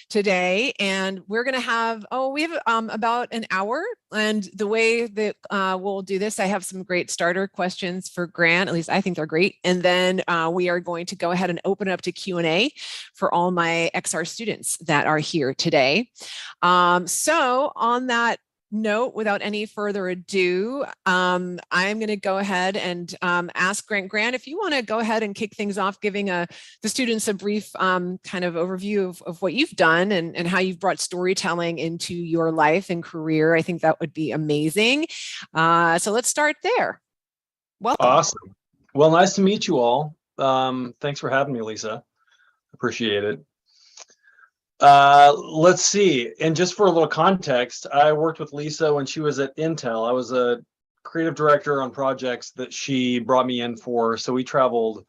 today, and we're going to have, we have about an hour. And the way that we'll do this, I have some great starter questions for Grant. At least I think they're great. And then we are going to go ahead and open it up to Q&A for all my XR students that are here today. So on that note, without any further ado, I'm going to go ahead and ask Grant. Grant, if you want to go ahead and kick things off, giving the students a brief kind of overview of what you've done and how you've brought storytelling into your life and career, I think that would be amazing. So let's start there. Welcome. Awesome. Well, nice to meet you all. Thanks for having me, Lisa. Appreciate it. Let's see. And just for a little context, I worked with Lisa when she was at Intel. I was a creative director on projects that she brought me in for. So we traveled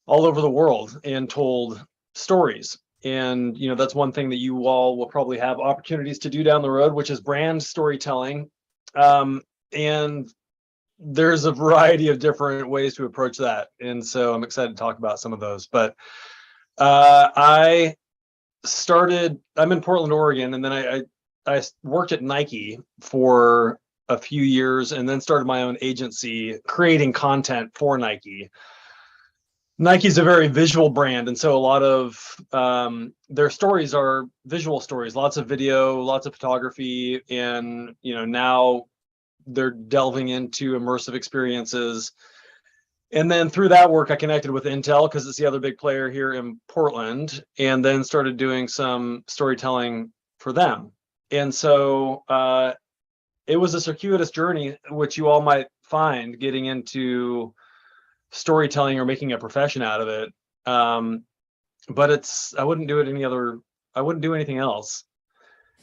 all over the world and told stories. And, you know, that's one thing that you all will probably have opportunities to do down the road, which is brand storytelling. And there's a variety of different ways to approach that. And so I'm excited to talk about some of those. But I'm in Portland, Oregon, and then I worked at Nike for a few years and then started my own agency creating content for Nike. Nike's a very visual brand, and so a lot of their stories are visual stories, lots of video, lots of photography, and you know, now they're delving into immersive experiences. And then through that work, I connected with Intel because it's the other big player here in Portland, and then started doing some storytelling for them. And so it was a circuitous journey, which you all might find getting into storytelling or making a profession out of it. But I wouldn't do anything else.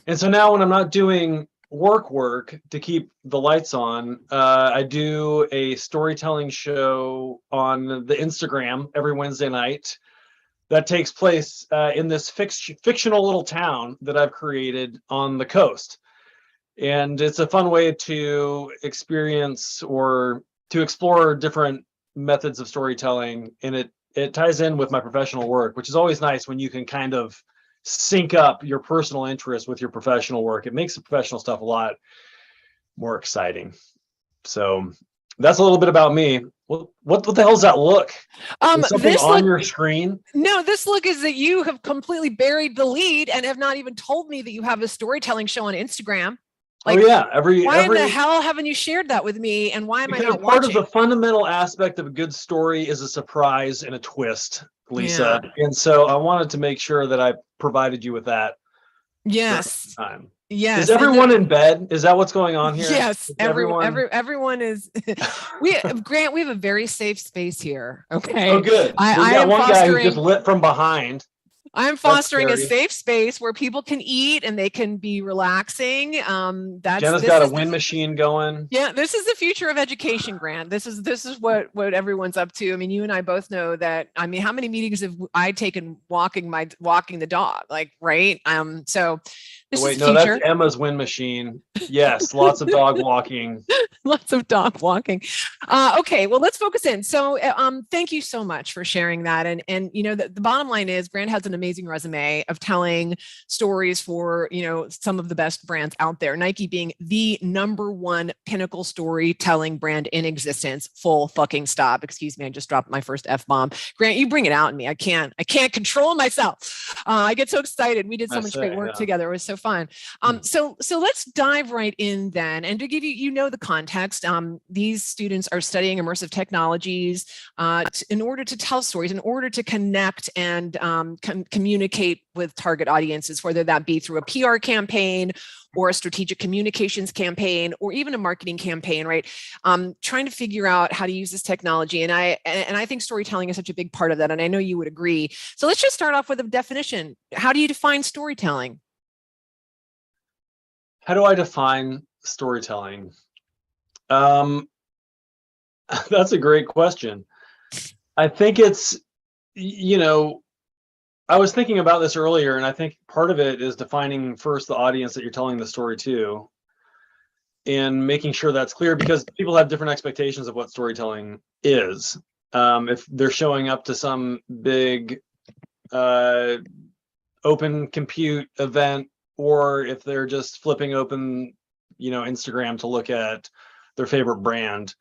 And so now when I'm not doing work to keep the lights on, I do a storytelling show on the Instagram every Wednesday night that takes place in this fictional little town that I've created on the coast. And it's a fun way to experience or to explore different methods of storytelling, and it ties in with my professional work, which is always nice when you can kind of sync up your personal interest with your professional work. It makes the professional stuff a lot more exciting. So that's a little bit about me. What the hell does that look? Is something on your screen? No, this look is that you have completely buried the lead and have not even told me that you have a storytelling show on Instagram. Like, oh yeah, why in the hell haven't you shared that with me? And why am I not part watching? of the fundamental aspect of a good story is a surprise and a twist, Lisa. Yeah. And so I wanted to make sure that I provided you with that. Yes. Time. Yes. Is everyone in bed? Is that what's going on here? Yes. Everyone is. Grant, we have a very safe space here. Okay. Oh, good. I got one guy who just lit from behind. I'm fostering a safe space where people can eat and they can be relaxing. Jenna's got a wind machine going. Yeah, this is the future of education, Grant. This is what everyone's up to. I mean, you and I both know that. I mean, how many meetings have I taken walking the dog? Like, right? So this is the future. That's Emma's wind machine. Yes, lots of dog walking. Lots of dog walking. Okay, well, let's focus in. So thank you so much for sharing that. And you know, the bottom line is Grant has an amazing resume of telling stories for, you know, some of the best brands out there. Nike being the #1 pinnacle storytelling brand in existence. Full fucking stop. Excuse me, I just dropped my first F-bomb. Grant, you bring it out in me. I can't control myself. I get so excited. We did so much great work together. It was so fun. So let's dive right in then. And to give you, you know, the context, these students are studying immersive technologies in order to tell stories, in order to connect and communicate with target audiences, whether that be through a PR campaign or a strategic communications campaign or even a marketing campaign, right? Trying to figure out how to use this technology. And I think storytelling is such a big part of that. And I know you would agree. So let's just start off with a definition. How do you define storytelling? How do I define storytelling? That's a great question. I think it's, you know, I was thinking about this earlier, and I think part of it is defining first the audience that you're telling the story to and making sure that's clear, because people have different expectations of what storytelling is. If they're showing up to some big open compute event, or if they're just flipping open, Instagram to look at their favorite brand.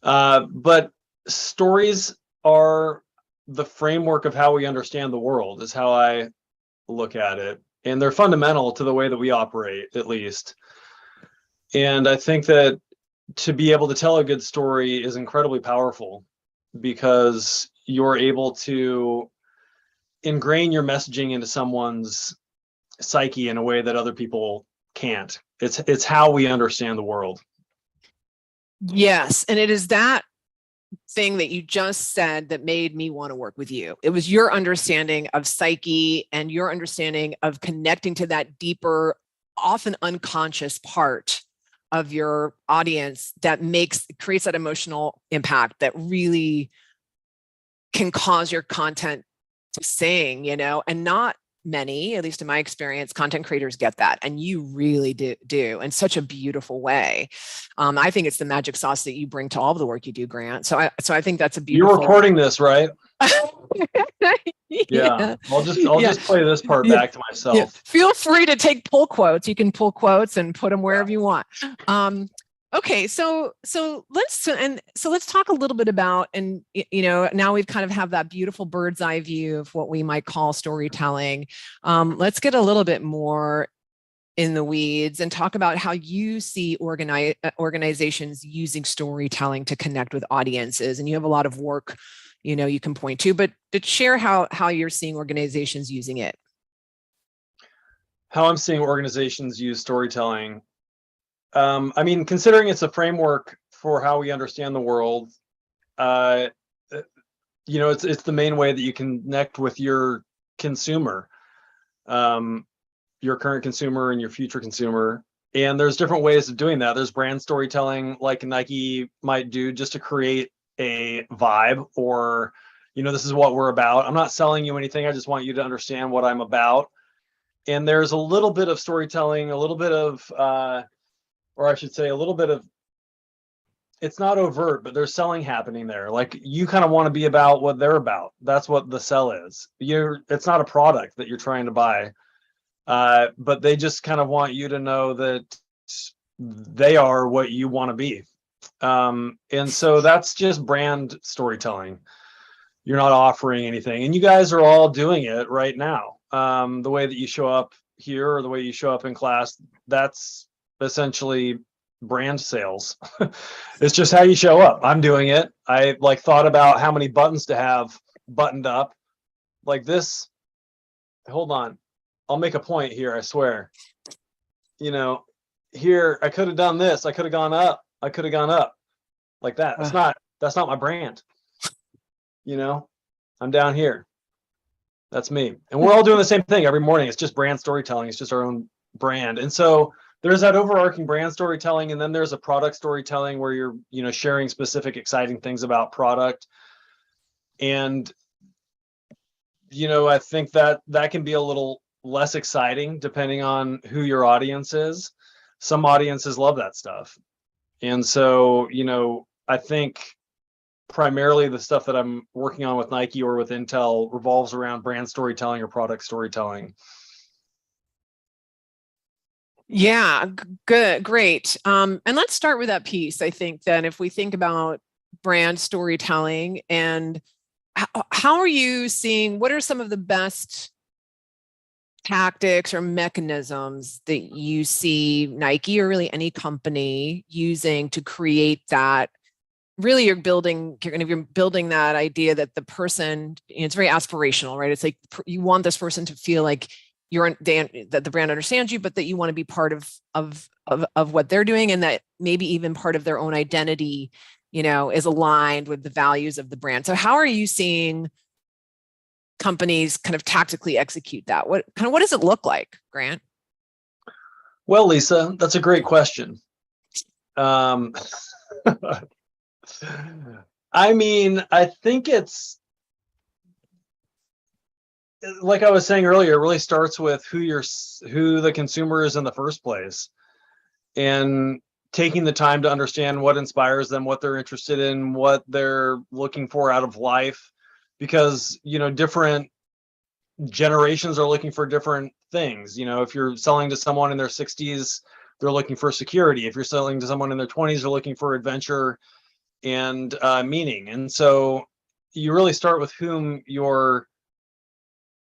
But stories are the framework of how we understand the world, is how I look at it. And they're fundamental to the way that we operate, at least. And I think that to be able to tell a good story is incredibly powerful, because you're able to ingrain your messaging into someone's psyche in a way that other people can't. It's how we understand the world. Yes. And it is that thing that you just said that made me want to work with you. It was your understanding of psyche and your understanding of connecting to that deeper, often unconscious part of your audience that creates that emotional impact that really can cause your content to sing, and not many, at least in my experience, content creators get that, and you really do in such a beautiful way. I think it's the magic sauce that you bring to all of the work you do, Grant. So I think that's a beautiful. You're recording this, right? Yeah. I'll just play this part back to myself. Yeah. Feel free to pull quotes. You can pull quotes and put them wherever you want. Okay, so let's talk a little bit about, and now we've kind of have that beautiful bird's eye view of what we might call storytelling. Let's get a little bit more in the weeds and talk about how you see organizations using storytelling to connect with audiences. And you have a lot of work, you can point to, but share how you're seeing organizations using it. How I'm seeing organizations use storytelling. Considering it's a framework for how we understand the world, it's the main way that you connect with your consumer, your current consumer and your future consumer. And there's different ways of doing that. There's brand storytelling, like Nike might do, just to create a vibe, or, this is what we're about. I'm not selling you anything. I just want you to understand what I'm about. And there's a little bit of storytelling, a little bit of, or I should say a little bit of, it's not overt, but there's selling happening there. Like, you kind of want to be about what they're about. That's what the sell is. It's not a product that you're trying to buy, but they just kind of want you to know that they are what you want to be. And so that's just brand storytelling. You're not offering anything, and you guys are all doing it right now. The way that you show up here, or the way you show up in class, that's essentially brand sales. It's just how you show up. I'm doing it. I thought about how many buttons to have buttoned up like this. Hold on, I'll make a point here, I swear. Here I could have done this. I could have gone up. I could have gone up like that. That's not my brand. I'm down here. That's me. And we're all doing the same thing every morning. It's just brand storytelling. It's just our own brand. And so there's that overarching brand storytelling, and then there's a product storytelling where you're, sharing specific exciting things about product. And, I think that can be a little less exciting depending on who your audience is. Some audiences love that stuff. And so, I think primarily the stuff that I'm working on with Nike or with Intel revolves around brand storytelling or product storytelling. Yeah, good, great. And let's start with that piece. I think then if we think about brand storytelling, and how are you seeing, what are some of the best tactics or mechanisms that you see Nike or really any company using to create that? Really, you're building that idea that the person, it's very aspirational, right? It's like you want this person to feel like that the brand understands you, but that you want to be part of what they're doing, and that maybe even part of their own identity, is aligned with the values of the brand. So how are you seeing companies kind of tactically execute that? What does it look like, Grant? Well, Lisa, that's a great question. I think it's, like I was saying earlier, it really starts with who the consumer is in the first place, and taking the time to understand what inspires them, what they're interested in, what they're looking for out of life. Because, different generations are looking for different things. If you're selling to someone in their 60s, they're looking for security. If you're selling to someone in their 20s, they're looking for adventure and meaning. And so you really start with whom you're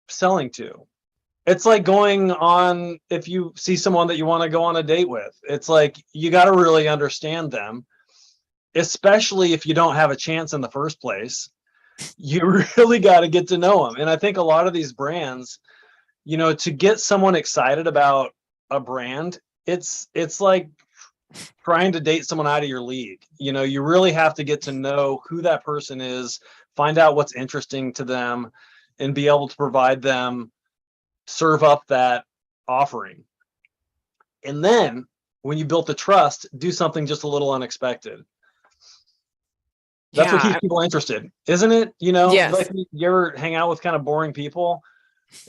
selling to. It's like going on, if you see someone that you want to go on a date with, it's like you got to really understand them, especially if you don't have a chance in the first place. You really got to get to know them. And I think a lot of these brands, to get someone excited about a brand, it's like trying to date someone out of your league. You really have to get to know who that person is, find out what's interesting to them, and be able to provide them, serve up that offering. And then when you built the trust, do something just a little unexpected. That's what keeps people interested, isn't it? Yes. Like, you ever hang out with kind of boring people,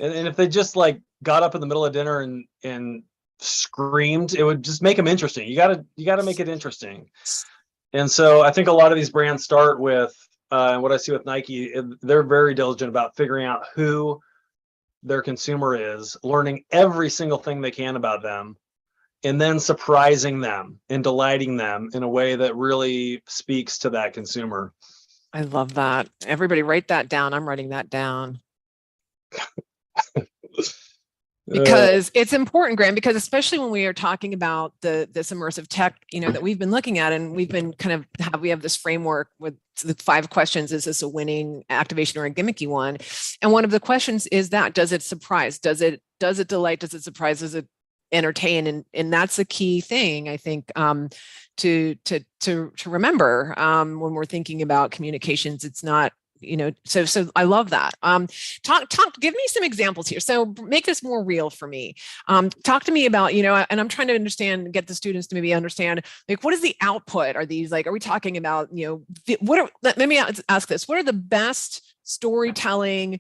and if they just like got up in the middle of dinner and screamed, it would just make them interesting. You gotta make it interesting. And so I think a lot of these brands start with, and what I see with Nike, they're very diligent about figuring out who their consumer is, learning every single thing they can about them, and then surprising them and delighting them in a way that really speaks to that consumer. I love that. Everybody write that down. I'm writing that down. Because it's important, Graham, because especially when we are talking about this immersive tech, that we've been looking at, and we've been we have this framework with the 5 questions. Is this a winning activation or a gimmicky one? And one of the questions is that, does it surprise? Does it delight? Does it surprise? Does it entertain? And that's a key thing, I think, to remember when we're thinking about communications. It's not, so I love that. Give me some examples here. So make this more real for me. Talk to me about, and I'm trying to get the students to maybe understand, like, what is the output? Are these are we talking about, let me ask this. What are the best storytelling,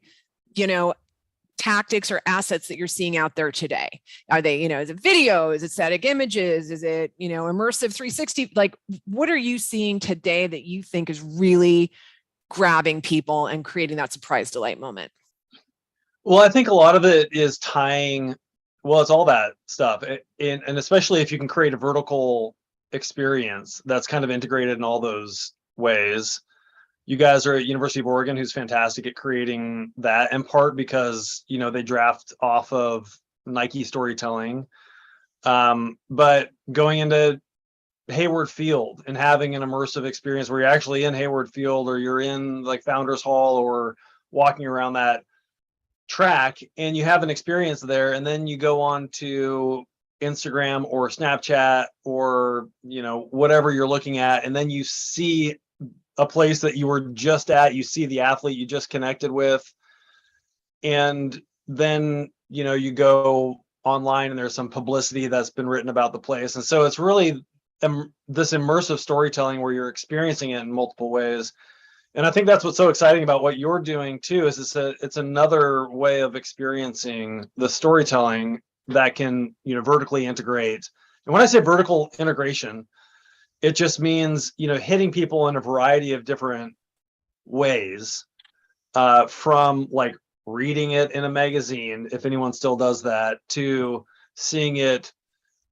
tactics or assets that you're seeing out there today? Are they, is it video? Is it static images? Is it, immersive 360? Like, what are you seeing today that you think is really grabbing people and creating that surprise delight moment? Well, I think a lot of it is tying, it's all that stuff. And especially if you can create a vertical experience that's kind of integrated in all those ways. You guys are at University of Oregon, who's fantastic at creating that, in part because, they draft off of Nike storytelling. But going into Hayward Field and having an immersive experience where you're actually in Hayward Field, or you're in like Founders Hall, or walking around that track, and you have an experience there, and then you go on to Instagram or Snapchat or whatever you're looking at, and then you see a place that you were just at, you see the athlete you just connected with, and then you go online and there's some publicity that's been written about the place. And so it's really this immersive storytelling where you're experiencing it in multiple ways. And I think that's what's so exciting about what you're doing too, is it's another way of experiencing the storytelling that can vertically integrate. And when I say vertical integration, it just means hitting people in a variety of different ways, from like reading it in a magazine, if anyone still does that, to seeing it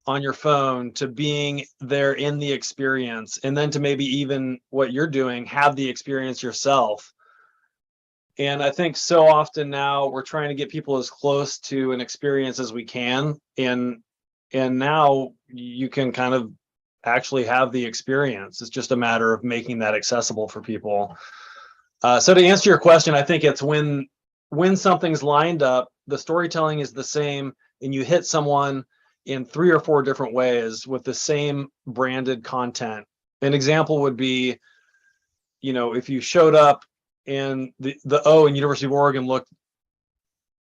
on your phone, to being there in the experience, and then to maybe even what you're doing, have the experience yourself. And I think so often now we're trying to get people as close to an experience as we can, and now you can kind of actually have the experience. It's just a matter of making that accessible for people. So to answer your question, I think it's when something's lined up, the storytelling is the same, and you hit someone in 3 or 4 different ways with the same branded content. An example would be, if you showed up and the O in University of Oregon looked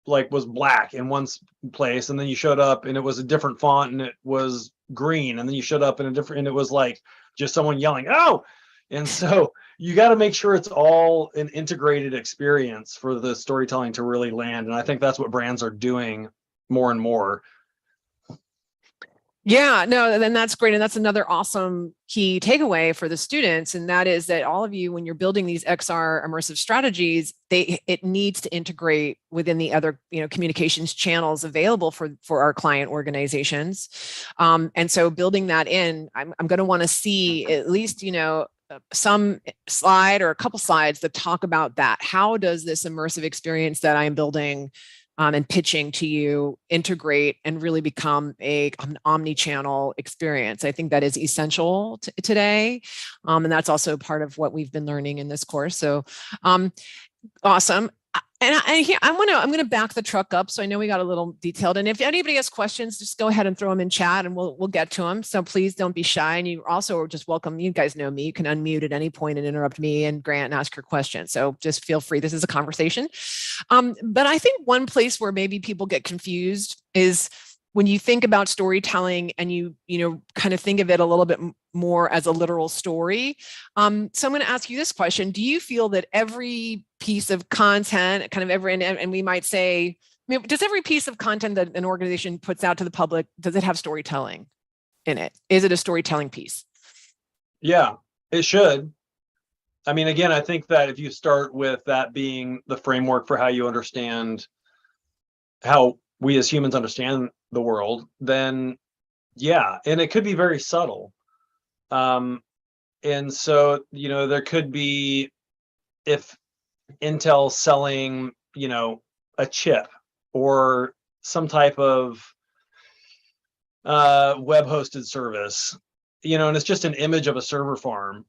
like was black in one place, and then you showed up and it was a different font and it was green, and then you showed up in a different, and it was like just someone yelling, "Oh!" And so you got to make sure it's all an integrated experience for the storytelling to really land. And I think that's what brands are doing more and more. Yeah, no, then that's great. And that's another awesome key takeaway for the students. And that is that all of you, when you're building these XR immersive strategies, it needs to integrate within the other, communications channels available for our client organizations. And so building that in, I'm going to want to see at least, some slide or a couple slides that talk about that. How does this immersive experience that I'm building and pitching to you integrate and really become an omni-channel experience? I think that is essential today. And that's also part of what we've been learning in this course. So awesome. And here I'm gonna back the truck up, so I know we got a little detailed. And if anybody has questions, just go ahead and throw them in chat, and we'll get to them. So please don't be shy. And you also are just welcome. You guys know me. You can unmute at any point and interrupt me and Grant and ask your question. So just feel free. This is a conversation. But I think one place where maybe people get confused is when you think about storytelling and you kind of think of it a little bit more as a literal story. So I'm going to ask you this question. Do you feel that every piece of content, and we might say, does every piece of content that an organization puts out to the public, does it have storytelling in it? Is it a storytelling piece? Yeah, it should. I mean, again, I think that if you start with that being the framework for how you understand how we as humans understand the world, then yeah, and it could be very subtle. And so, there could be, if Intel selling, a chip or some type of web hosted service, and it's just an image of a server farm,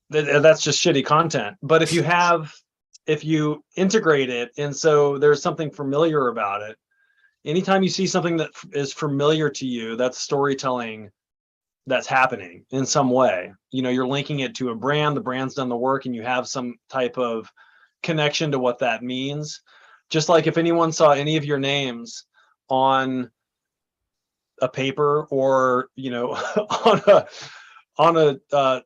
that's just shitty content. But if you integrate it, and so there's something familiar about it, anytime you see something that is familiar to you, that's storytelling that's happening in some way. You're linking it to a brand, the brand's done the work, and you have some type of connection to what that means. Just like if anyone saw any of your names on a paper or, on a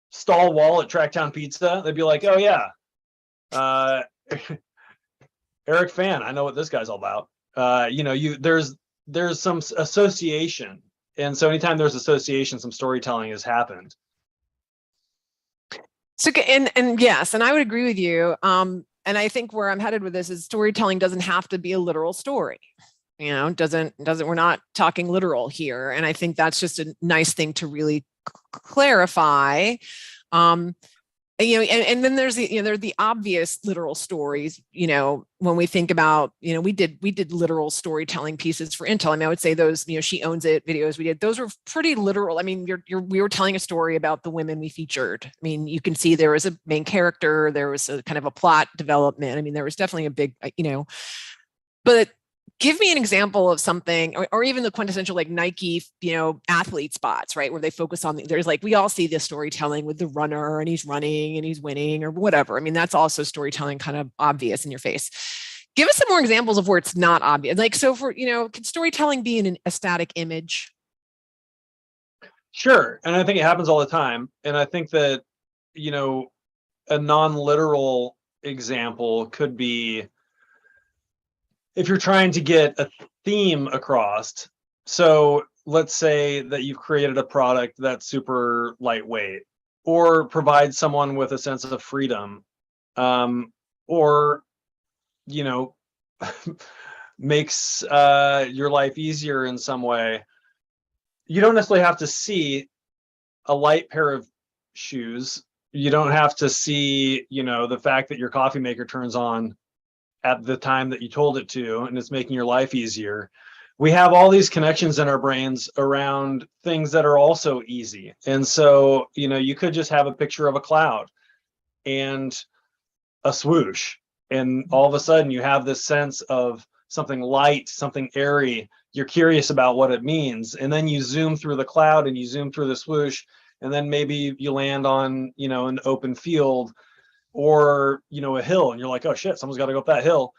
stall wall at Tracktown Pizza, they'd be like, oh yeah, Eric Fan, I know what this guy's all about. There's some association. And so anytime there's association, some storytelling has happened. So, and yes, and I would agree with you. And I think where I'm headed with this is storytelling doesn't have to be a literal story. We're not talking literal here. And I think that's just a nice thing to really clarify. And then there's the obvious literal stories, when we think about, we did literal storytelling pieces for Intel. I mean, I would say those, She Owns It videos we did, those were pretty literal. I mean, we were telling a story about the women we featured. I mean, you can see there was a main character, there was a kind of a plot development. I mean, there was definitely a big, but give me an example of something, or even the quintessential like Nike, athlete spots, right? Where they focus on, there's like, we all see this storytelling with the runner and he's running and he's winning or whatever. I mean, that's also storytelling kind of obvious in your face. Give us some more examples of where it's not obvious. Like, so for, can storytelling be in a static image? Sure. And I think it happens all the time. And I think that, a non-literal example could be, if you're trying to get a theme across. So let's say that you've created a product that's super lightweight or provides someone with a sense of freedom, or, makes your life easier in some way. You don't necessarily have to see a light pair of shoes. You don't have to see, the fact that your coffee maker turns on at the time that you told it to, and it's making your life easier. We have all these connections in our brains around things that are also easy. And so, you could just have a picture of a cloud and a swoosh, and all of a sudden you have this sense of something light, something airy. You're curious about what it means. And then you zoom through the cloud and you zoom through the swoosh, and then maybe you land on, an open field or, a hill, and you're like, oh shit, someone's got to go up that hill.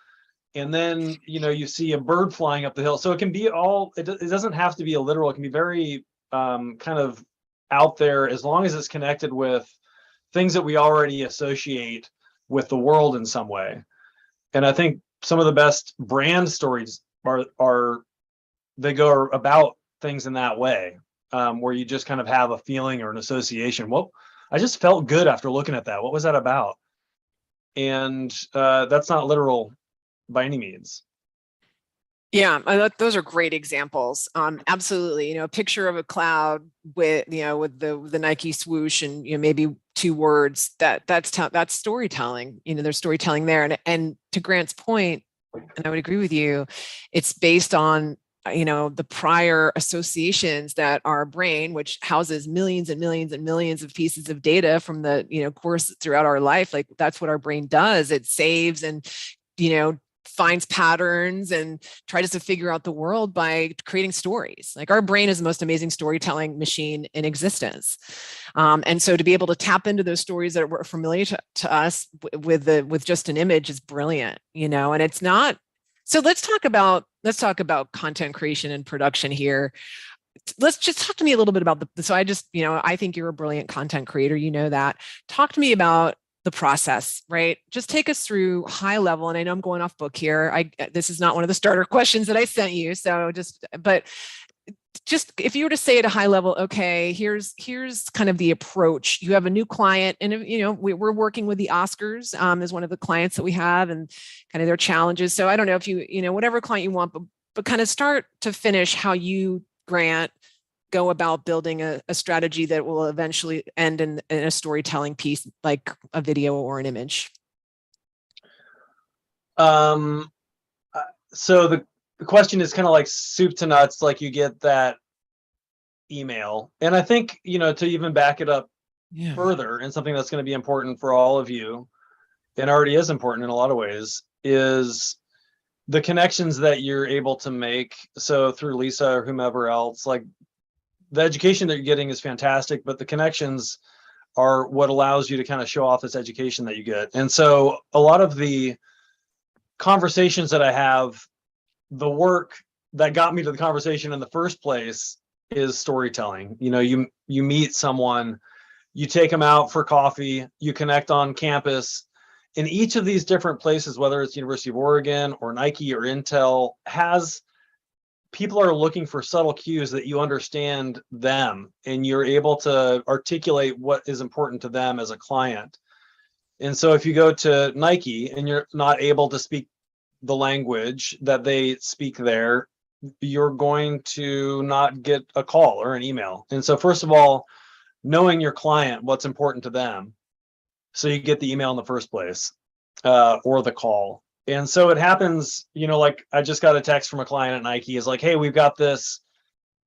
And then, you see a bird flying up the hill. So it can be it doesn't have to be a literal. It can be very kind of out there, as long as it's connected with things that we already associate with the world in some way. And I think some of the best brand stories are they go about things in that way, where you just kind of have a feeling or an association. Well, I just felt good after looking at that. What was that about? And that's not literal by any means. Yeah, those are great examples. Absolutely. A picture of a cloud with, with the Nike swoosh and, maybe two words that's storytelling. There's storytelling there. And to Grant's point, and I would agree with you, it's based on, the prior associations that our brain, which houses millions and millions and millions of pieces of data from the, course throughout our life, like that's what our brain does. It saves and, finds patterns and tries to figure out the world by creating stories. Like our brain is the most amazing storytelling machine in existence. And so to be able to tap into those stories that were familiar to us with just an image is brilliant, and it's not. So let's talk about content creation and production here. Let's just talk to me a little bit about so I think you're a brilliant content creator, that. Talk to me about the process, right? Just take us through high level. And I know I'm going off book here. This is not one of the starter questions that I sent you. So but if you were to say at a high level, okay, here's kind of the approach. You have a new client, and we're working with the Oscars as one of the clients that we have, and kind of their challenges. So I don't know if whatever client you want, but kind of start to finish how you, Grant, go about building a strategy that will eventually end in a storytelling piece, like a video or an image. So the question is kind of like soup to nuts, like you get that email. And I think, to even back it up further, and something that's going to be important for all of you, and already is important in a lot of ways, is the connections that you're able to make. So through Lisa or whomever else, like, the education that you're getting is fantastic, but the connections are what allows you to kind of show off this education that you get. And so a lot of the conversations that I have, the work that got me to the conversation in the first place is storytelling. You meet someone, you take them out for coffee, you connect on campus. In each of these different places, whether it's University of Oregon or Nike or Intel, people are looking for subtle cues that you understand them and you're able to articulate what is important to them as a client. And so if you go to Nike and you're not able to speak the language that they speak there, you're going to not get a call or an email. And so first of all, knowing your client, what's important to them, so you get the email in the first place, or the call. And so it happens, like I just got a text from a client at Nike, is like, hey, we've got this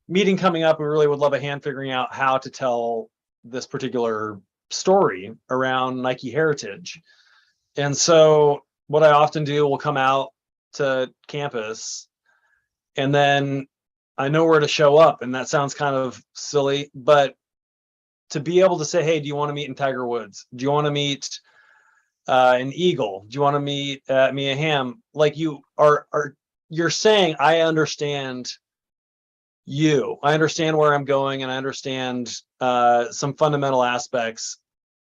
meeting coming up. We really would love a hand figuring out how to tell this particular story around Nike heritage. And so what I often do, will come out to campus, and then I know where to show up. And that sounds kind of silly, but to be able to say, hey, do you want to meet in Tiger Woods? Do you want to meet an eagle? Do you want to meet Mia Hamm? Like, you're saying, I understand you. I understand where I'm going, and I understand some fundamental aspects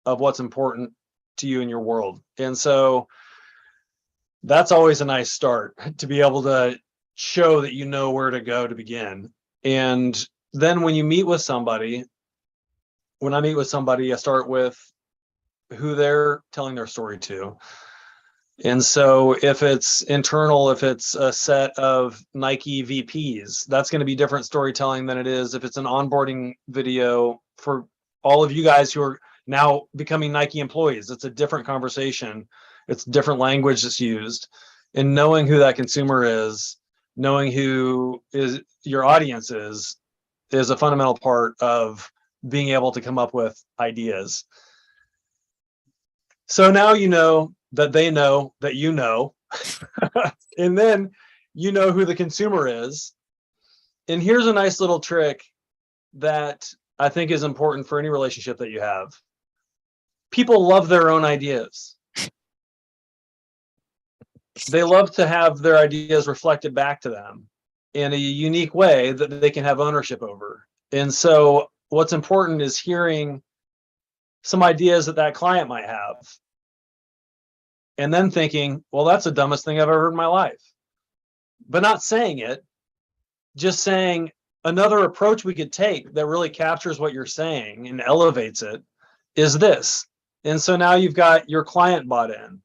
of what's important to you in your world. And so that's always a nice start, to be able to show that you know where to go to begin. And then when I meet with somebody, I start with who they're telling their story to. And so if it's internal, if it's a set of Nike VPs, that's going to be different storytelling than it is if it's an onboarding video for all of you guys who are now becoming Nike employees. It's a different conversation. It's different language that's used. And knowing who that consumer is, knowing who is your audience is a fundamental part of being able to come up with ideas. So now you know that they know that you know, and then you know who the consumer is. And here's a nice little trick that I think is important for any relationship that you have. People love their own ideas. They love to have their ideas reflected back to them in a unique way that they can have ownership over. And so what's important is hearing some ideas that client might have, and then thinking, well, that's the dumbest thing I've ever heard in my life. But not saying it, just saying, another approach we could take that really captures what you're saying and elevates it is this. And so now you've got your client bought in.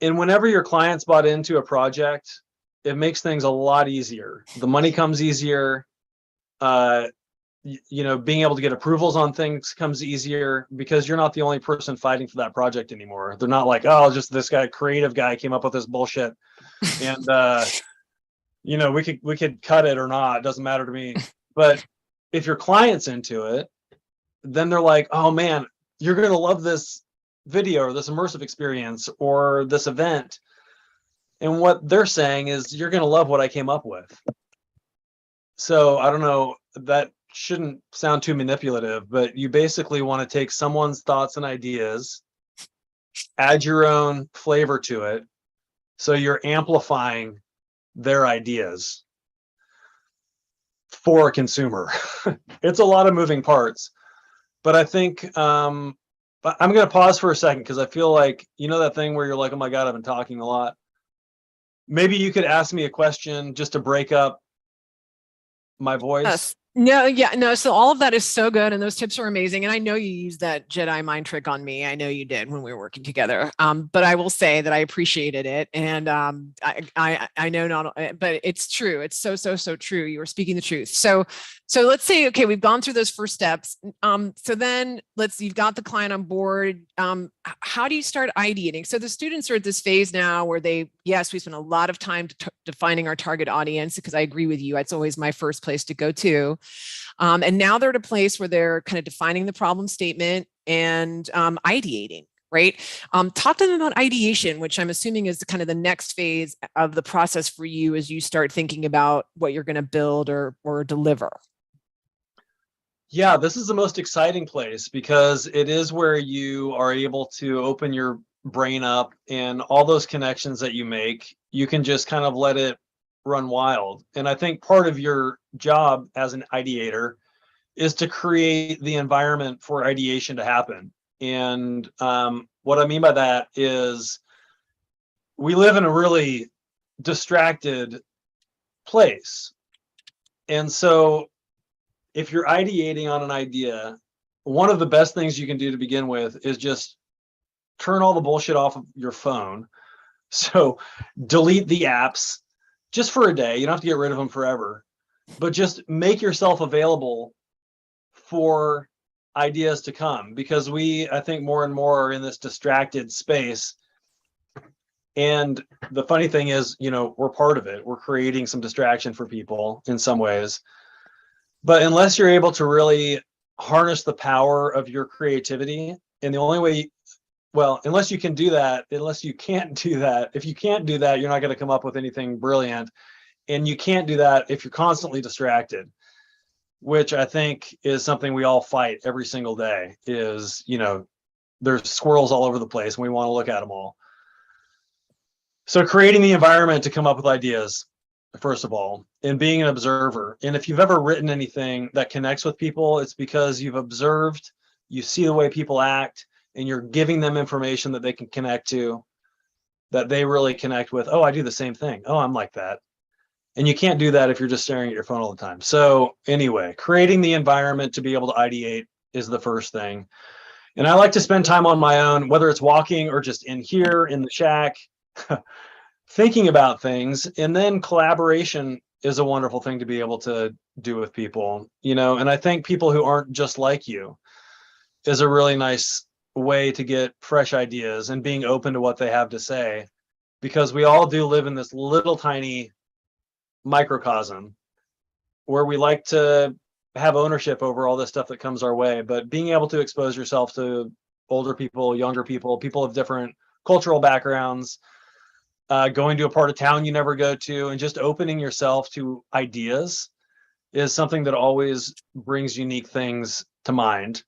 And whenever your client's bought into a project, it makes things a lot easier. The money comes easier. Being able to get approvals on things comes easier because you're not the only person fighting for that project anymore. They're not like, oh, just this guy, creative guy came up with this bullshit. And, we could cut it or not. It doesn't matter to me. But if your client's into it, then they're like, oh man, you're going to love this video or this immersive experience or this event. And what they're saying is you're going to love what I came up with. So I don't know, that shouldn't sound too manipulative, but you basically want to take someone's thoughts and ideas, add your own flavor to it. So you're amplifying their ideas for a consumer. It's a lot of moving parts, but I think I'm going to pause for a second because I feel like, that thing where you're like, oh my God, I've been talking a lot. Maybe you could ask me a question just to break up my voice. Yes. No, yeah, no. So all of that is so good, and those tips are amazing. And I know you used that Jedi mind trick on me. I know you did when we were working together. But I will say that I appreciated it, and I know not, but it's true. It's so true. You were speaking the truth. So let's say, okay, we've gone through those first steps. So then you've got the client on board. How do you start ideating? So the students are at this phase now where we spend a lot of time defining our target audience, because I agree with you. It's always my first place to go to. And now they're at a place where they're kind of defining the problem statement and ideating, right? Talk to them about ideation, which I'm assuming is kind of the next phase of the process for you as you start thinking about what you're going to build or deliver. Yeah, this is the most exciting place because it is where you are able to open your brain up, and all those connections that you make, you can just kind of let it run wild. And I think part of your job as an ideator is to create the environment for ideation to happen. And what I mean by that is we live in a really distracted place. And so if you're ideating on an idea, one of the best things you can do to begin with is just turn all the bullshit off of your phone. So delete the apps just for a day. You don't have to get rid of them forever, but just make yourself available for ideas to come, because I think more and more are in this distracted space. And the funny thing is, we're part of it. We're creating some distraction for people in some ways. But unless you're able to really harness the power of your creativity, and the only way, unless you can't do that, if you can't do that, you're not going to come up with anything brilliant. And you can't do that if you're constantly distracted, which I think is something we all fight every single day. Is, there's squirrels all over the place and we want to look at them all. So creating the environment to come up with ideas, first of all, and being an observer. And if you've ever written anything that connects with people, it's because you've observed, you see the way people act, and you're giving them information that they can connect to, that they really connect with. Oh, I do the same thing. Oh, I'm like that. And you can't do that if you're just staring at your phone all the time. So anyway, creating the environment to be able to ideate is the first thing. And I like to spend time on my own, whether it's walking or just in here in the shack, thinking about things. And then collaboration is a wonderful thing to be able to do with people, and I think people who aren't just like you is a really nice way to get fresh ideas and being open to what they have to say, because we all do live in this little tiny microcosm where we like to have ownership over all this stuff that comes our way. But being able to expose yourself to older people, younger people, people of different cultural backgrounds, going to a part of town you never go to, and just opening yourself to ideas is something that always brings unique things to mind.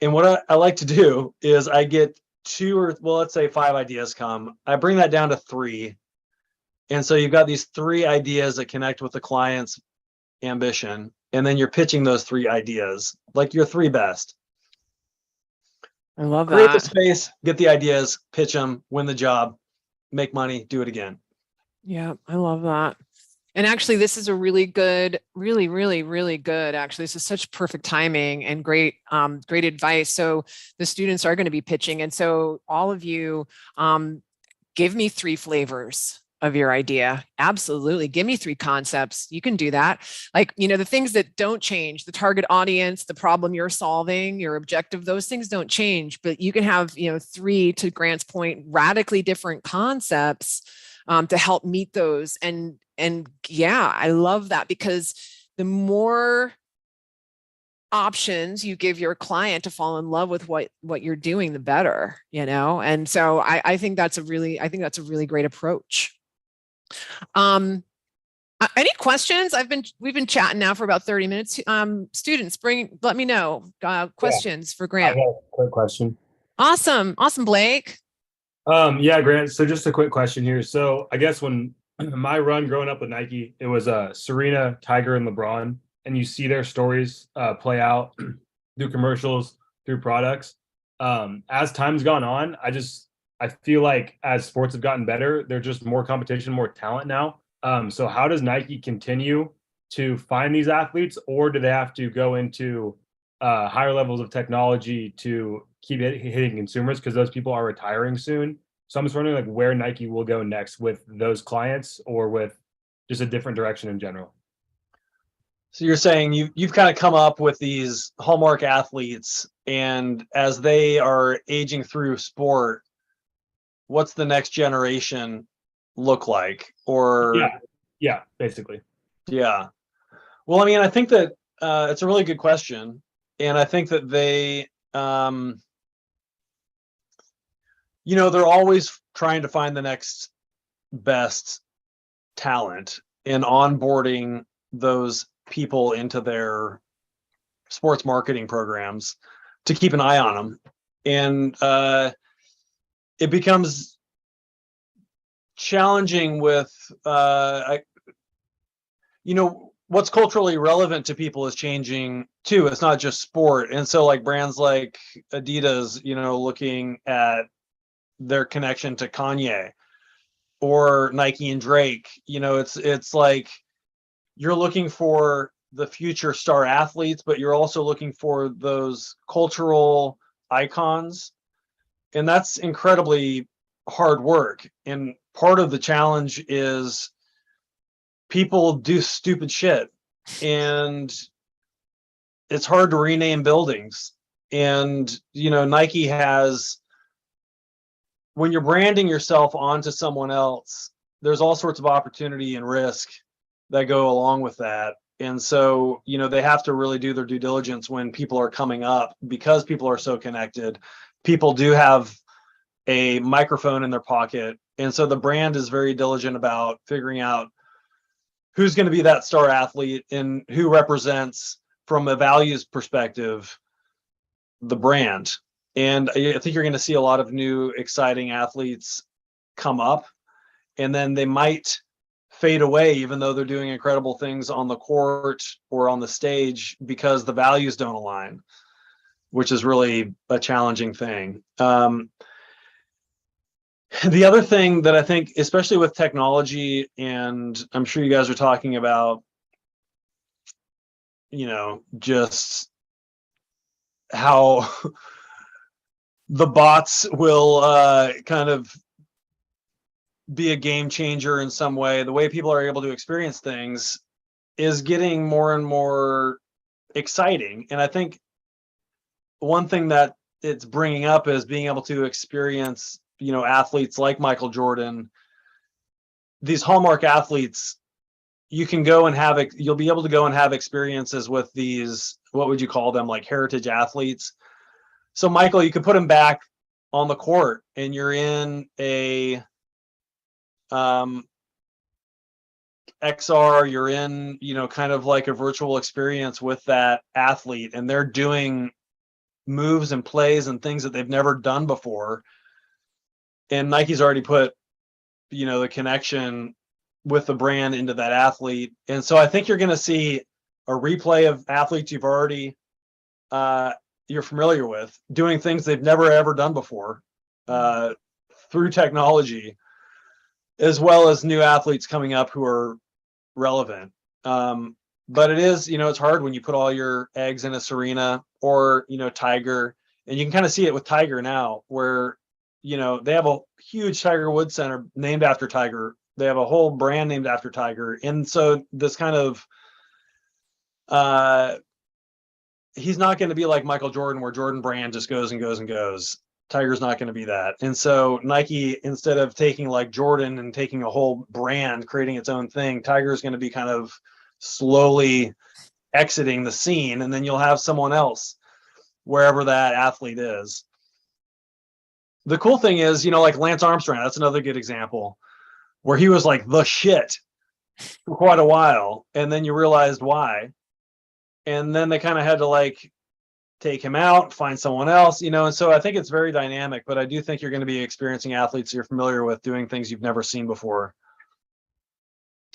And what I like to do is I get let's say 5 ideas come. I bring that down to 3. And so you've got these 3 ideas that connect with the client's ambition. And then you're pitching those 3 ideas, like your 3 best. I love that. Create the space, get the ideas, pitch them, win the job, make money, do it again. Yeah, I love that. And actually, this is a really good, really good. Actually, this is such perfect timing and great advice. So the students are going to be pitching, and so all of you, give me 3 flavors of your idea. Absolutely, give me 3 concepts. You can do that. Like, the things that don't change: the target audience, the problem you're solving, your objective. Those things don't change, but you can have, 3, to Grant's point, radically different concepts to help meet those. And yeah, I love that, because the more options you give your client to fall in love with what you're doing, the better, and so I think that's a really great approach. Any questions? We've been chatting now for about 30 minutes. Students, let me know questions for I Grant. got a quick question. Awesome Blake. Yeah, Grant. So just a quick question here. So I guess when my run growing up with Nike, it was Serena, Tiger, and LeBron, and you see their stories play out through commercials, through products. As time's gone on, I feel like as sports have gotten better, there's just more competition, more talent now. So how does Nike continue to find these athletes, or do they have to go into higher levels of technology to keep hitting consumers, because those people are retiring soon? So I'm just wondering, like, where Nike will go next with those clients, or with just a different direction in general. So you're saying you've kind of come up with these hallmark athletes, and as they are aging through sport, what's the next generation look like? Or yeah, basically. Yeah. Well, I mean, I think that it's a really good question, and I think that they're always trying to find the next best talent and onboarding those people into their sports marketing programs to keep an eye on them. And it becomes challenging with, what's culturally relevant to people is changing too. It's not just sport. And so like brands like Adidas, looking at their connection to Kanye, or Nike and Drake, it's like you're looking for the future star athletes, but you're also looking for those cultural icons. And that's incredibly hard work. And part of the challenge is people do stupid shit, and it's hard to rename buildings. And, Nike has, when you're branding yourself onto someone else, there's all sorts of opportunity and risk that go along with that. And so, they have to really do their due diligence when people are coming up, because people are so connected. People do have a microphone in their pocket. And so the brand is very diligent about figuring out who's going to be that star athlete and who represents, from a values perspective, the brand. And I think you're going to see a lot of new, exciting athletes come up, and then they might fade away, even though they're doing incredible things on the court or on the stage, because the values don't align, which is really a challenging thing. The other thing that I think, especially with technology, and I'm sure you guys are talking about, just how the bots will kind of be a game changer in some way. The way people are able to experience things is getting more and more exciting. And I think one thing that it's bringing up is being able to experience, athletes like Michael Jordan, these hallmark athletes. You'll be able to go and have experiences with these, what would you call them, like heritage athletes. So Michael, you could put him back on the court, and you're in a XR, you're in, kind of like a virtual experience with that athlete, and they're doing moves and plays and things that they've never done before. And Nike's already put, the connection with the brand into that athlete. And so I think you're going to see a replay of athletes you're familiar with doing things they've never ever done before through technology, as well as new athletes coming up who are relevant. But it is, it's hard when you put all your eggs in a Serena or, Tiger, and you can kind of see it with Tiger now where, they have a huge Tiger Woods center named after Tiger. They have a whole brand named after Tiger. And so this kind of, he's not going to be like Michael Jordan where Jordan brand just goes and goes and goes. Tiger's not going to be that. And so Nike, instead of taking like Jordan and taking a whole brand, creating its own thing, Tiger is going to be kind of slowly exiting the scene. And then you'll have someone else wherever that athlete is. The cool thing is, like Lance Armstrong, that's another good example where he was like the shit for quite a while. And then you realized why. And then they kind of had to like take him out, find someone else, and so I think it's very dynamic, but I do think you're going to be experiencing athletes you're familiar with doing things you've never seen before.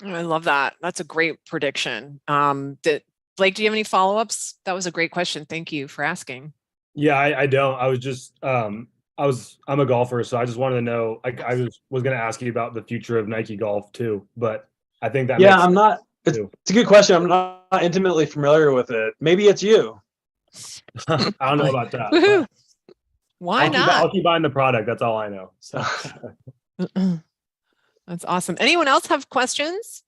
I love that. That's a great prediction. Blake, do you have any follow-ups? That was a great question. Thank you for asking. Yeah, I don't. I was just I'm a golfer, so I just wanted to know. I was going to ask you about the future of Nike Golf too, but I think that I'm not. It's a good question. I'm not intimately familiar with it. Maybe it's you. I don't know about that. Why not? I'll keep buying the product. That's all I know. So. That's awesome. Anyone else have questions?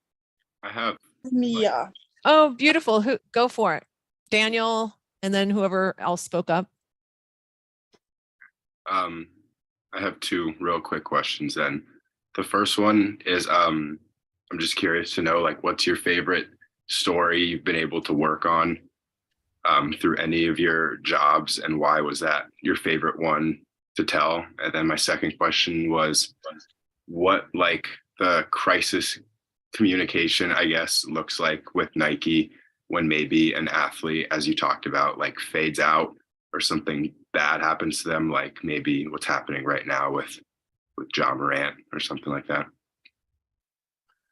I have. Yeah. Oh, beautiful. Go for it. Daniel, and then whoever else spoke up. I have two real quick questions then. The first one is I'm just curious to know, like, what's your favorite story you've been able to work on through any of your jobs, and why was that your favorite one to tell? And then my second question was what like the crisis communication, I guess, looks like with Nike when maybe an athlete, as you talked about, like fades out or something bad happens to them, like maybe what's happening right now with John Morant or something like that.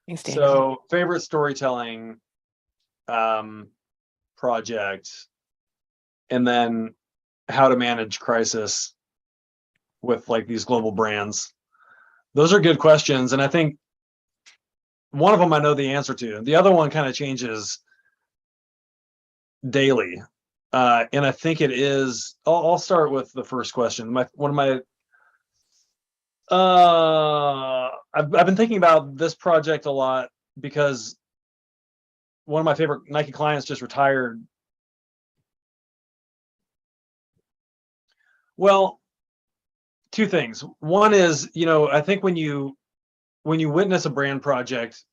Thanks, Daniel. So favorite storytelling project, and then how to manage crisis with like these global brands. Those are good questions. And I think one of them I know the answer to. The other one kind of changes daily. And I think it is, I'll start with the first question. I've been thinking about this project a lot because one of my favorite Nike clients just retired. Well, two things. One is, I think when you witness a brand project,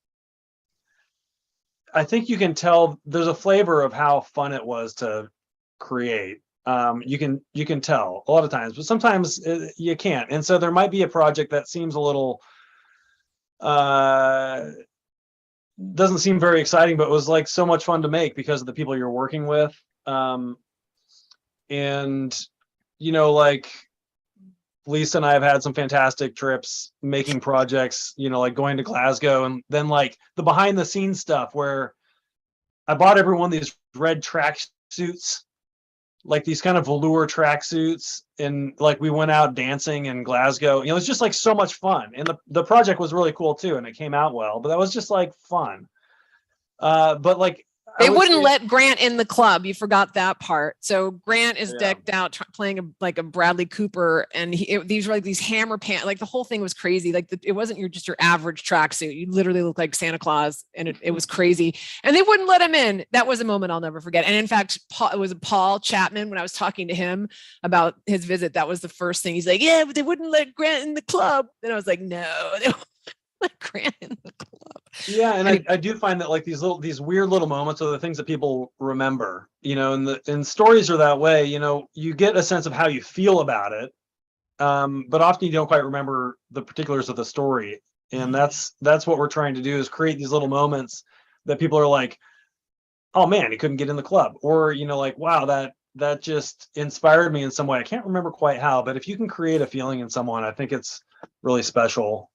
I think you can tell there's a flavor of how fun it was to create. You can tell a lot of times, but sometimes you can't. And so there might be a project that seems a little doesn't seem very exciting, but was like so much fun to make because of the people you're working with. And like Lisa and I have had some fantastic trips making projects, like going to Glasgow, and then like the behind the scenes stuff where I bought everyone these red track suits, like these kind of velour track suits, and like we went out dancing in Glasgow. It was just like so much fun, and the project was really cool too, and it came out well. But that was just like fun. But like they wouldn't let Grant in the club. You forgot that part. So Grant is decked out playing like a Bradley Cooper, and these were like these hammer pants. Like the whole thing was crazy. Like it wasn't just your average tracksuit. You literally looked like Santa Claus, and it was crazy. And they wouldn't let him in. That was a moment I'll never forget. And in fact, it was Paul Chapman, when I was talking to him about his visit, that was the first thing. He's like, "Yeah, but they wouldn't let Grant in the club." And I was like, "No, they won't let Grant in the club." Yeah, and I do find that like these weird little moments are the things that people remember, and stories are that way. You get a sense of how you feel about it, but often you don't quite remember the particulars of the story, and that's what we're trying to do, is create these little moments that people are like, "Oh man, he couldn't get in the club," or like, "Wow, that just inspired me in some way." I can't remember quite how, but if you can create a feeling in someone, I think it's really special.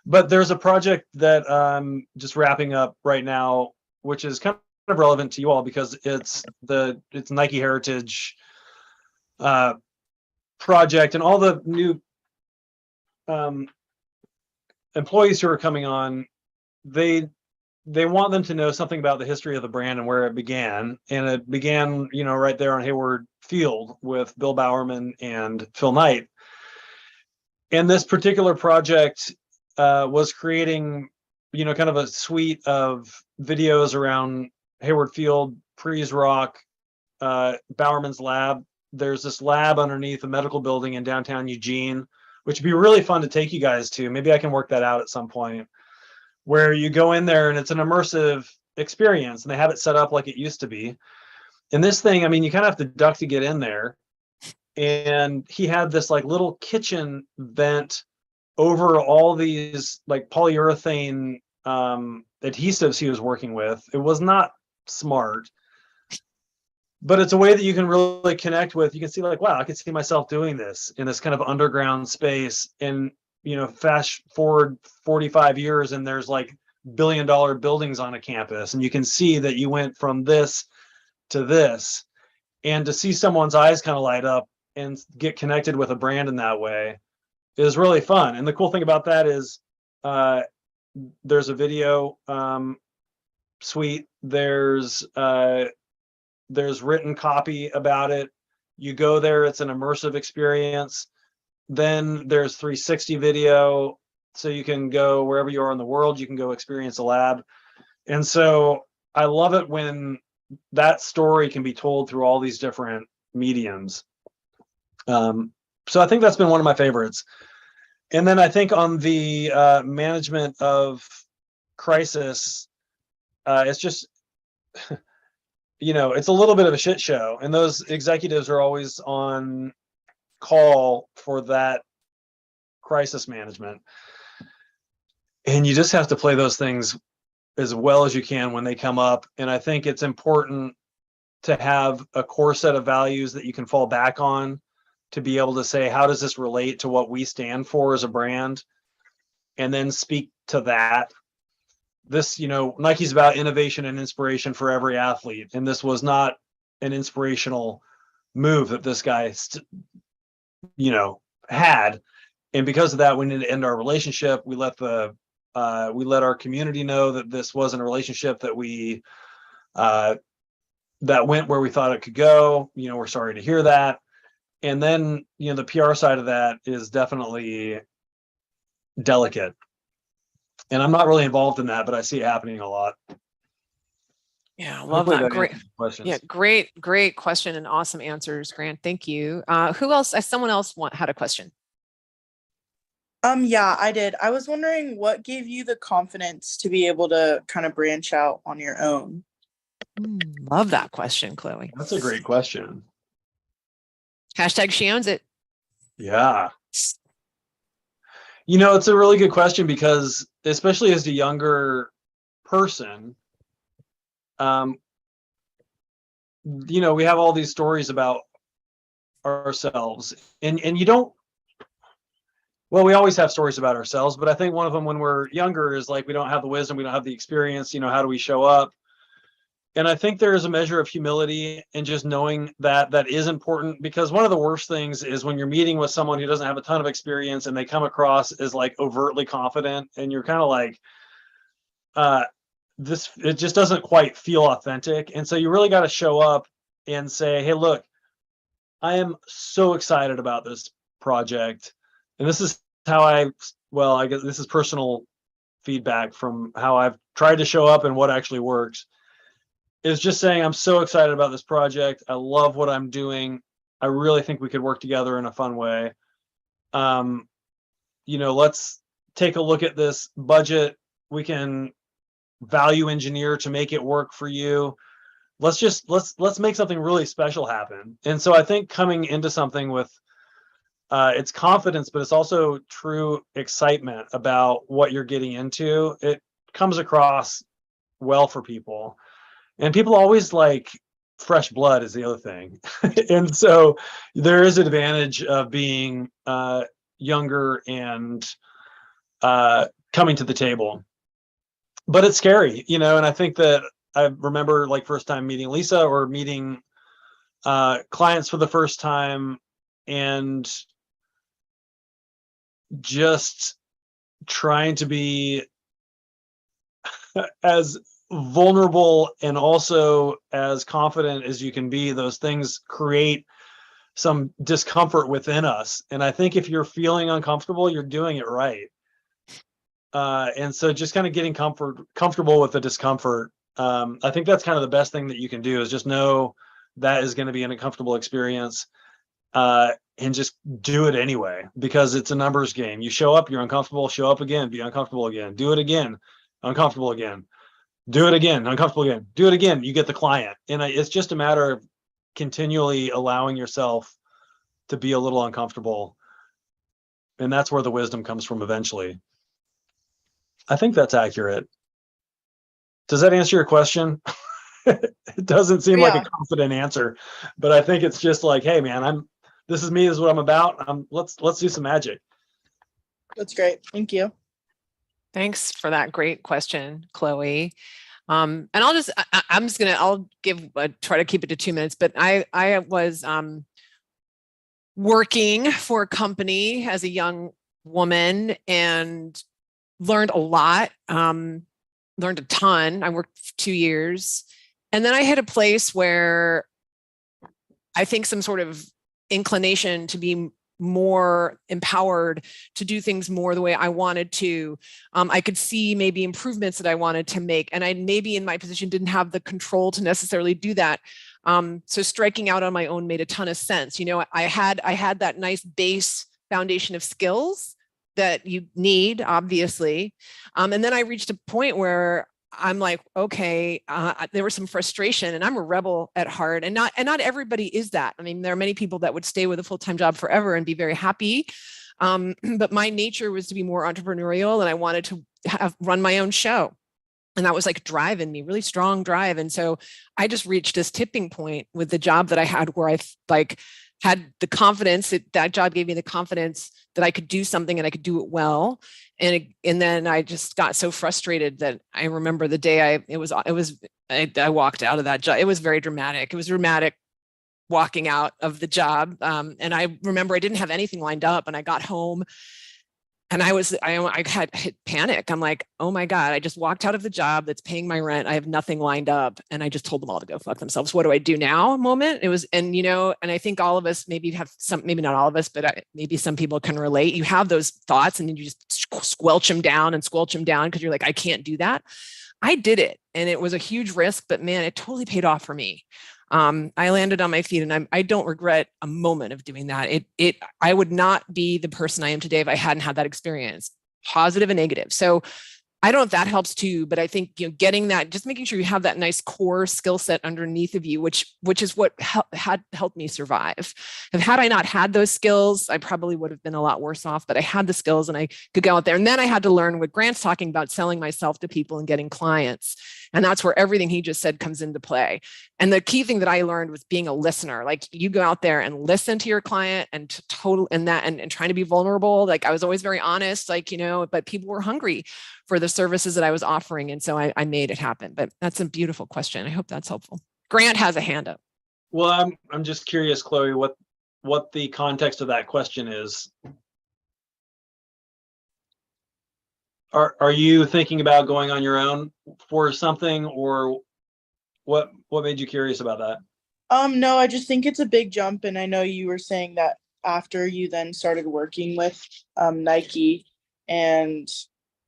But there's a project that I'm just wrapping up right now, which is kind of relevant to you all because it's Nike Heritage project, and all the new employees who are coming on, they they want them to know something about the history of the brand and where it began. And it began, right there on Hayward Field with Bill Bowerman and Phil Knight. And this particular project was creating, kind of a suite of videos around Hayward Field, Prees Rock, Bowerman's lab. There's this lab underneath a medical building in downtown Eugene, which would be really fun to take you guys to. Maybe I can work that out at some point, where you go in there and it's an immersive experience and they have it set up like it used to be. And this thing, I mean, you kind of have to duck to get in there. And he had this like little kitchen vent over all these like polyurethane adhesives he was working with. It was not smart, but it's a way that you can really connect with. You can see like, wow, I could see myself doing this in this kind of underground space. And, fast forward 45 years and there's like billion-dollar buildings on a campus. And you can see that you went from this to this. And to see someone's eyes kind of light up and get connected with a brand in that way is really fun. And the cool thing about that is there's a video suite. There's written copy about it. You go there, it's an immersive experience. Then there's 360 video. So you can go wherever you are in the world, you can go experience a lab. And so I love it when that story can be told through all these different mediums. So I think that's been one of my favorites. And then I think on the management of crisis, it's just, it's a little bit of a shit show. And those executives are always on call for that crisis management. And you just have to play those things as well as you can when they come up. And I think it's important to have a core set of values that you can fall back on to be able to say, how does this relate to what we stand for as a brand? And then speak to that. This, Nike's about innovation and inspiration for every athlete. And this was not an inspirational move that this guy, had. And because of that, we need to end our relationship. We let our community know that this wasn't a relationship that we, that went where we thought it could go. We're sorry to hear that. And then, the PR side of that is definitely delicate. And I'm not really involved in that, but I see it happening a lot. Yeah, I love Hopefully that. Great. Questions. Yeah, great question and awesome answers, Grant. Thank you. Who else? Someone else had a question. Yeah, I did. I was wondering what gave you the confidence to be able to kind of branch out on your own? Love that question, Chloe. That's a great question. Hashtag she owns it. Yeah. It's a really good question because especially as a younger person, we have all these stories about ourselves and you don't, well, we always have stories about ourselves, but I think one of them when we're younger is like, we don't have the wisdom, we don't have the experience, how do we show up? And I think there is a measure of humility and just knowing that that is important, because one of the worst things is when you're meeting with someone who doesn't have a ton of experience and they come across as like overtly confident and you're kind of like, it just doesn't quite feel authentic. And so you really got to show up and say, hey, look, I am so excited about this project. And this is how I guess this is personal feedback from how I've tried to show up and what actually works. Is just saying, I'm so excited about this project. I love what I'm doing. I really think we could work together in a fun way. Let's take a look at this budget. We can value engineer to make it work for you. Let's make something really special happen. And so I think coming into something with it's confidence, but it's also true excitement about what you're getting into. It comes across well for people. And people always like fresh blood is the other thing. And so there is an advantage of being younger and coming to the table. But it's scary, and I think that I remember like first time meeting Lisa or meeting clients for the first time and just trying to be as vulnerable and also as confident as you can be, those things create some discomfort within us. And I think if you're feeling uncomfortable, you're doing it right. And so just kind of getting comfortable with the discomfort. I think that's kind of the best thing that you can do, is just know that is going to be an uncomfortable experience, and just do it anyway, because it's a numbers game. You show up, you're uncomfortable, show up again, be uncomfortable again, do it again, uncomfortable again, do it again, uncomfortable again, do it again, you get the client. And it's just a matter of continually allowing yourself to be a little uncomfortable. And that's where the wisdom comes from eventually. I think that's accurate. Does that answer your question? It doesn't seem like a confident answer, but I think it's just like, hey man, this is me, this is what I'm about. Let's do some magic. That's great. Thank you. Thanks for that great question, Chloe. And I'll try to keep it to 2 minutes, but I was working for a company as a young woman and learned a lot, learned a ton. I worked for 2 years. And then I hit a place where I think some sort of inclination to be more empowered to do things more the way I wanted to. I could see maybe improvements that I wanted to make, and I maybe in my position didn't have the control to necessarily do that. So striking out on my own made a ton of sense. You know, I had that nice base foundation of skills that you need, obviously. And then I reached a point where I'm like, okay, there was some frustration, and I'm a rebel at heart, and not everybody is that. I mean, there are many people that would stay with a full-time job forever and be very happy. But my nature was to be more entrepreneurial, and I wanted to run my own show. And that was like driving me, really strong drive. And so I just reached this tipping point with the job that I had, where I had the confidence that job gave me the confidence that I could do something and I could do it well. And then I just got so frustrated that I remember the day I walked out of that job. It was very dramatic. It was dramatic walking out of the job. And I remember I didn't have anything lined up, and I got home and I had hit panic. I'm like, oh my God, I just walked out of the job that's paying my rent. I have nothing lined up. And I just told them all to go fuck themselves. What do I do now? Moment. It was, and I think all of us maybe have maybe not all of us, but maybe some people can relate. You have those thoughts and you just squelch them down because you're like, I can't do that. I did it. And it was a huge risk, but man, it totally paid off for me. I landed on my feet, and I don't regret a moment of doing that. I would not be the person I am today if I hadn't had that experience, positive and negative. So I don't know if that helps too, but I think, getting that, just making sure you have that nice core skill set underneath of you, which is what had helped me survive. And had I not had those skills, I probably would have been a lot worse off, but I had the skills and I could go out there. And then I had to learn what Grant's talking about, selling myself to people and getting clients. And that's where everything he just said comes into play. And the key thing that I learned was being a listener. Like, you go out there and listen to your client and and trying to be vulnerable. Like, I was always very honest, but people were hungry for the services that I was offering. And so I made it happen. But that's a beautiful question. I hope that's helpful. Grant has a hand up. Well, I'm just curious, Chloe, what the context of that question is. Are you thinking about going on your own for something, or what made you curious about that? No, I just think it's a big jump. And I know you were saying that after you then started working with Nike, and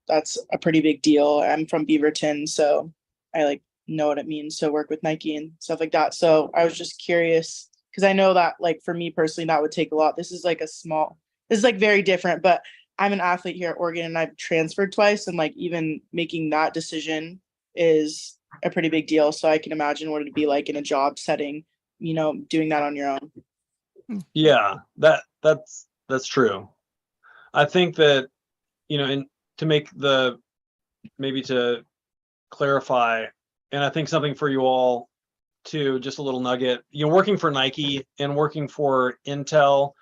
that's a pretty big deal. I'm from Beaverton, so I know what it means to work with Nike and stuff like that. So I was just curious, because I know that for me personally, that would take a lot. This is very different, but I'm an athlete here at Oregon, and I've transferred twice, and even making that decision is a pretty big deal. So I can imagine what it'd be like in a job setting, doing that on your own. Yeah, that's true. I think that, to clarify, and I think something for you all too, just a little nugget, working for Nike and working for Intel,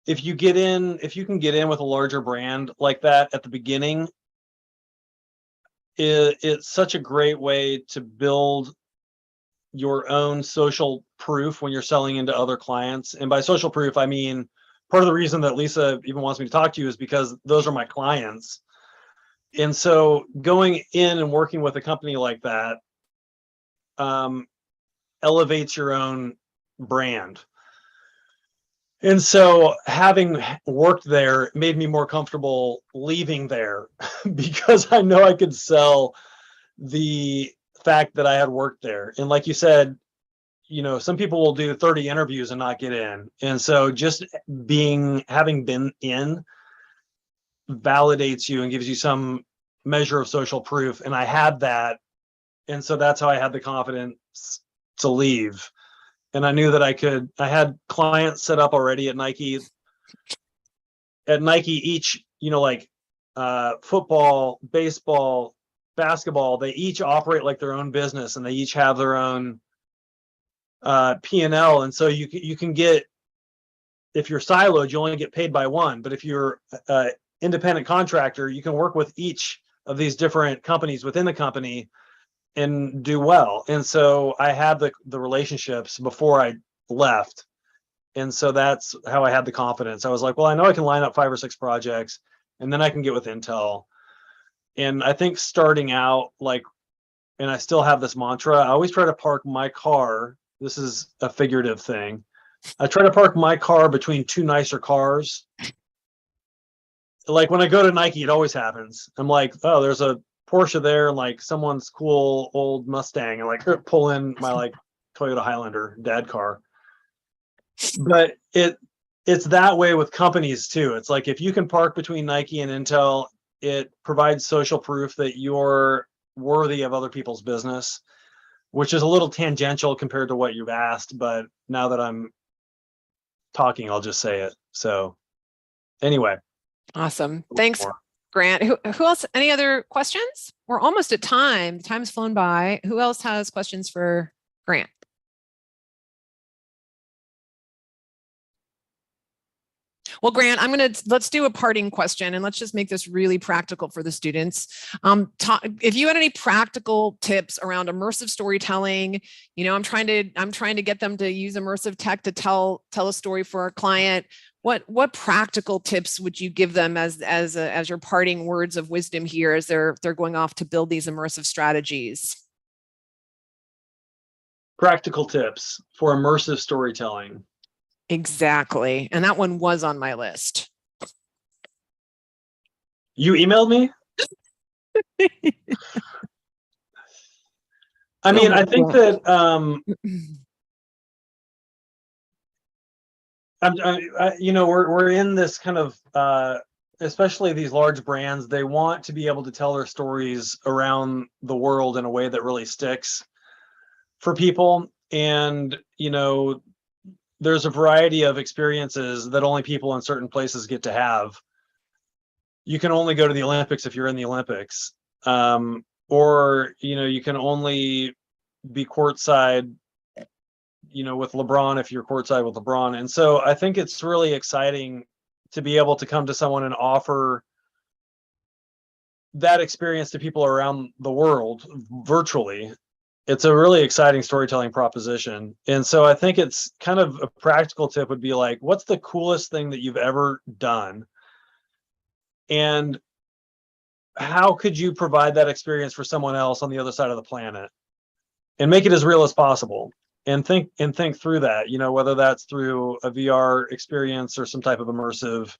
if you can get in with a larger brand like that at the beginning, it's such a great way to build your own social proof when you're selling into other clients. And by social proof, I mean, part of the reason that Lisa even wants me to talk to you is because those are my clients. And so going in and working with a company like that elevates your own brand. And so having worked there made me more comfortable leaving there because I know I could sell the fact that I had worked there. And like you said, some people will do 30 interviews and not get in. And so just having been in validates you and gives you some measure of social proof. And I had that. And so that's how I had the confidence to leave. And I knew that I had clients set up already at Nike. At Nike, each, like football, baseball, basketball, they each operate like their own business and they each have their own P&L. And so you can get, if you're siloed, you only get paid by one. But if you're an independent contractor, you can work with each of these different companies within the company and do well. And so I had the relationships before I left. And so that's how I had the confidence. I was like, well, I know I can line up 5 or 6 projects and then I can get with Intel. And I think starting out, and I still have this mantra, I always try to park my car. This is a figurative thing. I try to park my car between 2 nicer cars. Like when I go to Nike, it always happens. I'm like, oh, there's a Porsche there, and like someone's cool old Mustang, and like pull in my Toyota Highlander dad car. But it's that way with companies too. It's like if you can park between Nike and Intel, it provides social proof that you're worthy of other people's business, which is a little tangential compared to what you've asked. But now that I'm talking, I'll just say it. So anyway. Awesome. Thanks, Grant. Who else? Any other questions? We're almost at time. The time's flown by. Who else has questions for Grant? Well, Grant, let's do a parting question and let's just make this really practical for the students. If you had any practical tips around immersive storytelling, I'm trying to get them to use immersive tech to tell a story for our client. What practical tips would you give them as your parting words of wisdom here as they're going off to build these immersive strategies? Practical tips for immersive storytelling. Exactly. And that one was on my list. You emailed me? I mean, I think that we're in this kind of especially these large brands, they want to be able to tell their stories around the world in a way that really sticks for people. And there's a variety of experiences that only people in certain places get to have. You can only go to the Olympics if you're in the Olympics, or you can only be courtside with LeBron if you're courtside with LeBron. And so I think it's really exciting to be able to come to someone and offer that experience to people around the world virtually. It's a really exciting storytelling proposition. And so I think it's kind of a practical tip would be like, what's the coolest thing that you've ever done? And how could you provide that experience for someone else on the other side of the planet and make it as real as possible? And think through that, whether that's through a VR experience or some type of immersive,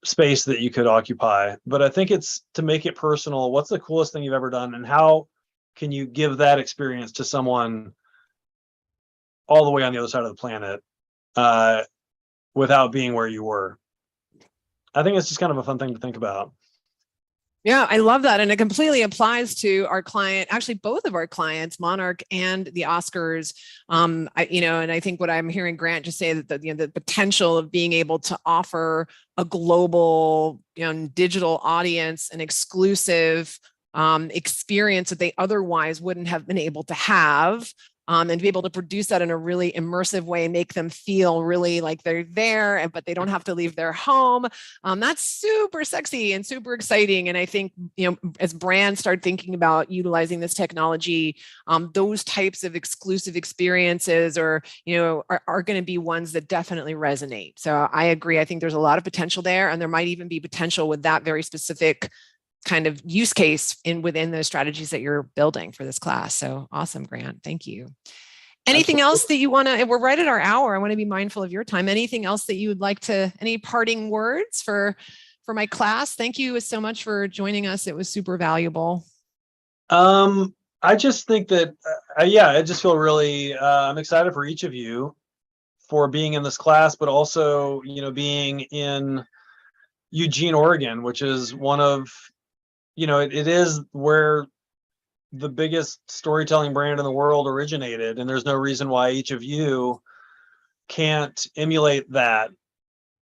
space that you could occupy. But I think it's to make it personal. What's the coolest thing you've ever done? And how can you give that experience to someone all the way on the other side of the planet without being where you were? I think it's just kind of a fun thing to think about. Yeah, I love that. And it completely applies to our client, actually both of our clients, Monarch and the Oscars. And I think what I'm hearing Grant just say that the potential of being able to offer a global, digital audience, an exclusive experience that they otherwise wouldn't have been able to have and to be able to produce that in a really immersive way, make them feel really like they're there, but they don't have to leave their home. That's super sexy and super exciting. And I think, as brands start thinking about utilizing this technology, those types of exclusive experiences are going to be ones that definitely resonate. So I agree. I think there's a lot of potential there, and there might even be potential with that very specific kind of use case within those strategies that you're building for this class. So awesome, Grant. Thank you. Anything else that you want to, we're right at our hour. I want to be mindful of your time. Anything else that you would like to, any parting words for my class? Thank you so much for joining us. It was super valuable. I just think that, I just feel really, I'm excited for each of you for being in this class, but also, being in Eugene, Oregon, which is one of, it is where the biggest storytelling brand in the world originated. And there's no reason why each of you can't emulate that.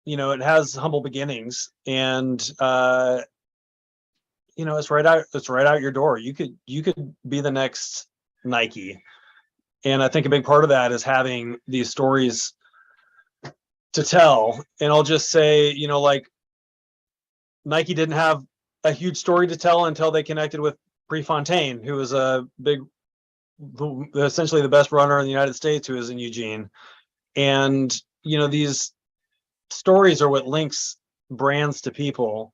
It has humble beginnings, and, it's right out your door. You could be the next Nike. And I think a big part of that is having these stories to tell. And I'll just say, like, Nike didn't have a huge story to tell until they connected with Prefontaine, who was essentially the best runner in the United States, who is in Eugene. And, these stories are what links brands to people.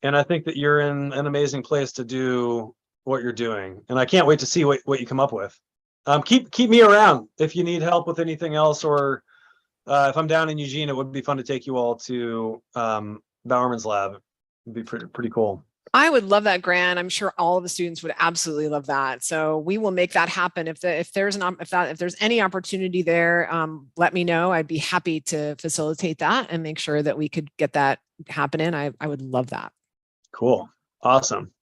And I think that you're in an amazing place to do what you're doing. And I can't wait to see what you come up with. Keep me around if you need help with anything else, or if I'm down in Eugene, it would be fun to take you all to Bowerman's lab. It'd be pretty cool. I would love that, Grant. I'm sure all of the students would absolutely love that. So we will make that happen. If there's any opportunity there, let me know. I'd be happy to facilitate that and make sure that we could get that happening. I would love that. Cool. Awesome.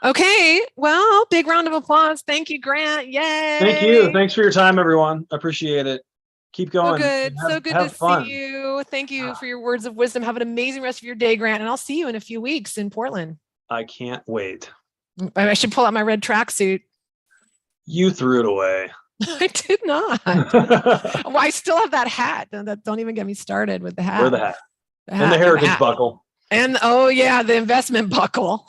Okay. Well, big round of applause. Thank you, Grant. Yay. Thank you. Thanks for your time, everyone. I appreciate it. Keep going. So good to see you. Thank you for your words of wisdom. Have an amazing rest of your day, Grant. And I'll see you in a few weeks in Portland. I can't wait. I should pull out my red tracksuit. You threw it away. I did not. Well, I still have that hat. Don't even get me started with the hat. Wear the hat. And the heritage buckle. And the investment buckle.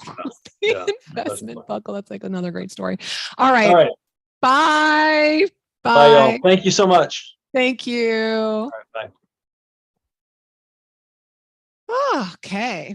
Yeah, investment buckle. That's like another great story. All right. Bye. Bye, y'all. Thank you so much. Thank you. All right, bye. Okay.